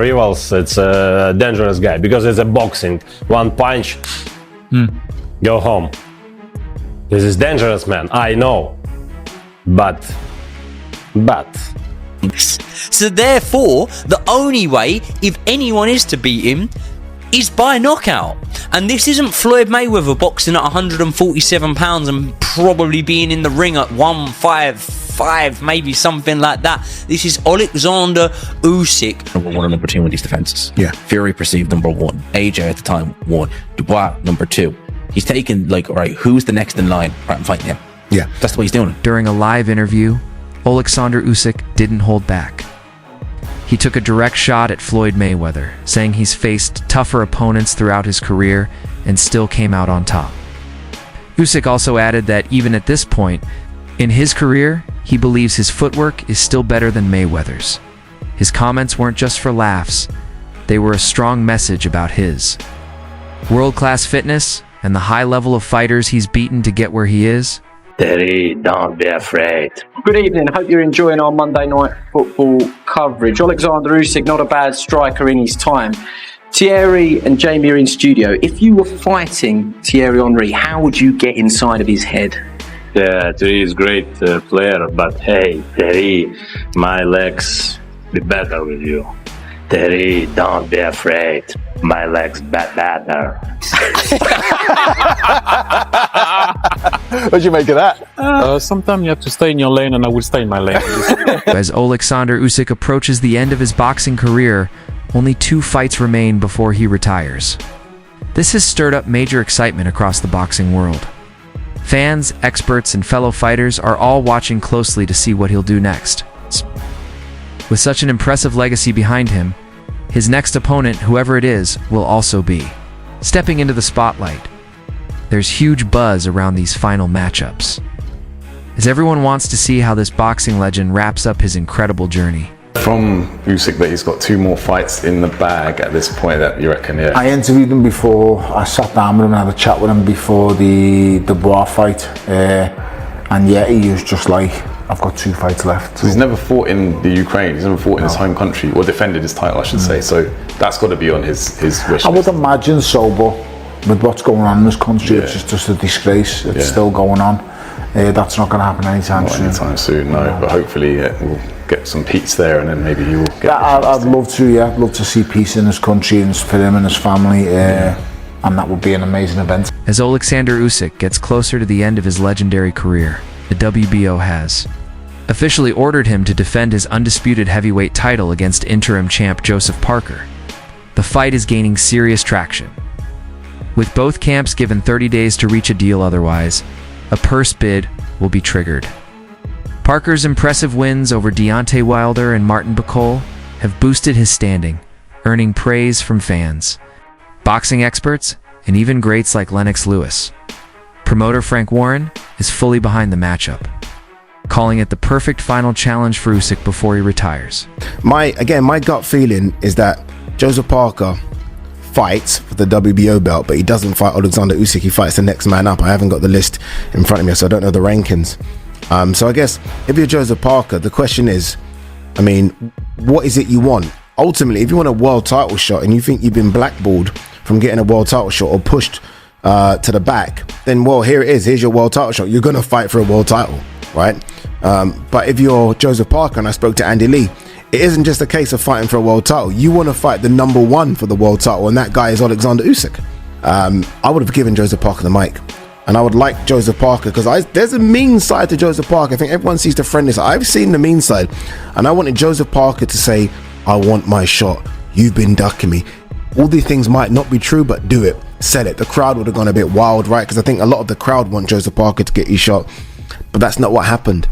rivals, it's a dangerous guy because it's a boxing. One punch, go home. This is dangerous, man. I know, but. So therefore, the only way, if anyone is to beat him, is by knockout. And this isn't Floyd Mayweather boxing at 147 pounds and probably being in the ring at 155, maybe something like that. This is Oleksandr Usyk. Number 1 and number 2 in these defenses. Yeah. Fury perceived number 1. AJ at the time 1. Dubois number 2. He's taken like, all right, who's the next in line? Right, I'm fighting him. Yeah. That's the way he's doing it. During a live interview, Oleksandr Usyk didn't hold back. He took a direct shot at Floyd Mayweather, saying he's faced tougher opponents throughout his career and still came out on top. Usyk also added that even at this point in his career, he believes his footwork is still better than Mayweather's. His comments weren't just for laughs, they were a strong message about his world-class fitness and the high level of fighters he's beaten to get where he is. Terry, don't be afraid. Good evening. Hope you're enjoying our Monday night football coverage. Oleksandr Usyk, not a bad striker in his time. Thierry and Jamie are in studio. If you were fighting Thierry Henry, how would you get inside of his head? Yeah, Terry is a great player, but hey, Terry, my legs be better with you. Terry, don't be afraid. My legs better. What'd you make of that? Sometimes you have to stay in your lane, and I will stay in my lane. As Oleksandr Usyk approaches the end of his boxing career, only 2 fights remain before he retires. This has stirred up major excitement across the boxing world. Fans, experts, and fellow fighters are all watching closely to see what he'll do next. With such an impressive legacy behind him, his next opponent, whoever it is, will also be stepping into the spotlight. There's huge buzz around these final matchups, as everyone wants to see how this boxing legend wraps up his incredible journey. From Usyk that he's got 2 more fights in the bag at this point, that you reckon, yeah? I interviewed him before. I sat down with him and had a chat with him before the Dubois fight. And yeah, he was just like, I've got 2 fights left. So he's never fought in the Ukraine, he's never fought in his home country, or defended his title, I should say. So that's got to be on his wish list. I would imagine so, but with what's going on in this country, it's just a disgrace. It's still going on. That's not going to happen anytime soon. Not anytime soon, no. But hopefully we'll get some peace there, and then maybe he will get I'd love to, yeah. I'd love to see peace in his country and for him and his family. And that would be an amazing event. As Oleksandr Usyk gets closer to the end of his legendary career, the WBO has officially ordered him to defend his undisputed heavyweight title against interim champ Joseph Parker. The fight is gaining serious traction, with both camps given 30 days to reach a deal, otherwise a purse bid will be triggered. Parker's impressive wins over Deontay Wilder and Martin Bacol have boosted his standing, earning praise from fans, boxing experts, and even greats like Lennox Lewis. Promoter Frank Warren is fully behind the matchup, calling it the perfect final challenge for Usyk before he retires. My gut feeling is that Joseph Parker fights for the WBO belt, but he doesn't fight Oleksandr Usyk. He fights the next man up. I haven't got the list in front of me, so I don't know the rankings. So I guess if you're Joseph Parker, the question is, I mean, what is it you want? Ultimately, if you want a world title shot and you think you've been blackballed from getting a world title shot or pushed to the back, then well, here it is. Here's your world title shot. You're going to fight for a world title, right? But if you're Joseph Parker, and I spoke to Andy Lee, it isn't just a case of fighting for a world title. You want to fight the number 1 for the world title, and that guy is Oleksandr Usyk. I would have given Joseph Parker the mic, and I would like Joseph Parker, because there's a mean side to Joseph Parker. I think everyone sees the friendly side. I've seen the mean side, and I wanted Joseph Parker to say, I want my shot. You've been ducking me. All these things might not be true, but do it. Sell it. The crowd would have gone a bit wild, right? Because I think a lot of the crowd want Joseph Parker to get his shot, but that's not what happened.